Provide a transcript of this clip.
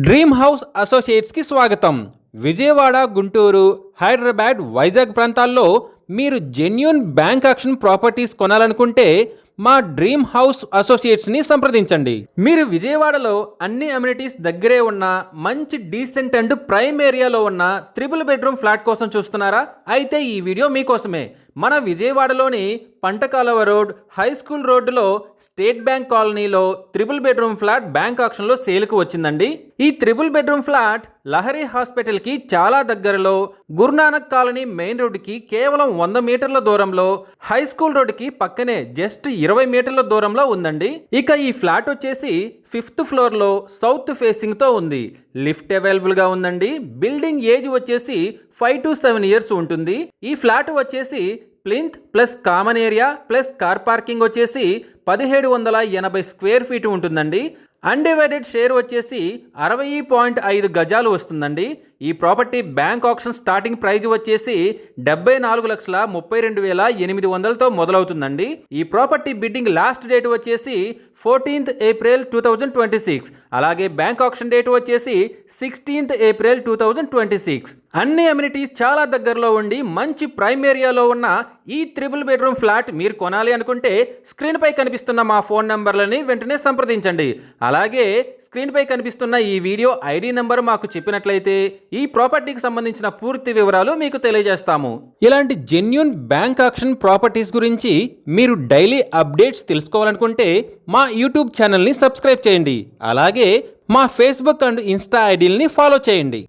Dream house అసోసియేట్స్కి స్వాగతం. విజయవాడ, గుంటూరు, హైదరాబాద్, వైజాగ్ ప్రాంతాల్లో మీరు జెన్యూన్ బ్యాంక్ ఆక్షన్ ప్రాపర్టీస్ కొనాలనుకుంటే మా డ్రీమ్ హౌస్ అసోసియేట్స్ని సంప్రదించండి. మీరు విజయవాడలో అన్ని అమ్యూనిటీస్ దగ్గరే ఉన్న మంచి డీసెంట్ అండ్ ప్రైమ్ ఏరియాలో ఉన్న 3 బెడ్రూమ్ ఫ్లాట్ కోసం చూస్తున్నారా? అయితే ఈ వీడియో మీకోసమే. మన విజయవాడలోని పంటకాలవ రోడ్, హై స్కూల్ రోడ్డులో స్టేట్ బ్యాంక్ కాలనీలో 3 బెడ్రూమ్ ఫ్లాట్ బ్యాంక్ ఆక్షన్లో సేల్కు వచ్చిందండి. ఈ 3 బెడ్రూమ్ ఫ్లాట్ లహరి హాస్పిటల్కి చాలా దగ్గరలో, గురునానక్ కాలనీ మెయిన్ రోడ్డుకి కేవలం 100 మీటర్ల దూరంలో, హై స్కూల్ రోడ్డుకి పక్కనే జస్ట్ 20 మీటర్ల దూరంలో ఉందండి. ఇక ఈ ఫ్లాట్ వచ్చేసి 5th ఫ్లోర్లో సౌత్ ఫేసింగ్తో ఉంది. లిఫ్ట్ అవైలబుల్గా ఉందండి. బిల్డింగ్ ఏజ్ వచ్చేసి 5 to 7 ఇయర్స్ ఉంటుంది. ఈ ఫ్లాట్ వచ్చేసి plinth plus common area plus car parking వచ్చేసి 1780 స్క్వేర్ ఫీట్ ఉంటుందండి. అన్డివైడెడ్ షేర్ వచ్చేసి 60.5 గజాలు వస్తుందండి. ఈ property bank auction starting price వచ్చేసి 74,32,800తో మొదలవుతుందండి. ఈ ప్రాపర్టీ బిడ్డింగ్ లాస్ట్ డేట్ వచ్చేసి 14th April 2026. అలాగే బ్యాంక్ ఆక్షన్ డేట్ వచ్చేసి 16th April 2026. అన్ని అమ్యూనిటీస్ చాలా దగ్గరలో ఉండి మంచి ప్రైమ్ ఏరియాలో ఉన్న ఈ 3 బెడ్రూమ్ ఫ్లాట్ మీరు కొనాలి అనుకుంటే స్క్రీన్ పై కనిపిస్తున్న మా ఫోన్ నంబర్లని వెంటనే సంప్రదించండి. అలాగే స్క్రీన్ పై కనిపిస్తున్న ఈ వీడియో ఐడి నంబర్ మాకు చెప్పినట్లయితే ఈ ప్రాపర్టీకి సంబంధించిన పూర్తి వివరాలు మీకు తెలియజేస్తాము. ఇలాంటి జెన్యూన్ బ్యాంక్ ఆక్షన్ ప్రాపర్టీస్ గురించి మీరు డైలీ అప్డేట్స్ తెలుసుకోవాలనుకుంటే మా యూట్యూబ్ ఛానల్ని సబ్స్క్రైబ్ చేయండి. అలాగే మా ఫేస్బుక్ అండ్ ఇన్స్టా ఐడీలని ఫాలో చేయండి.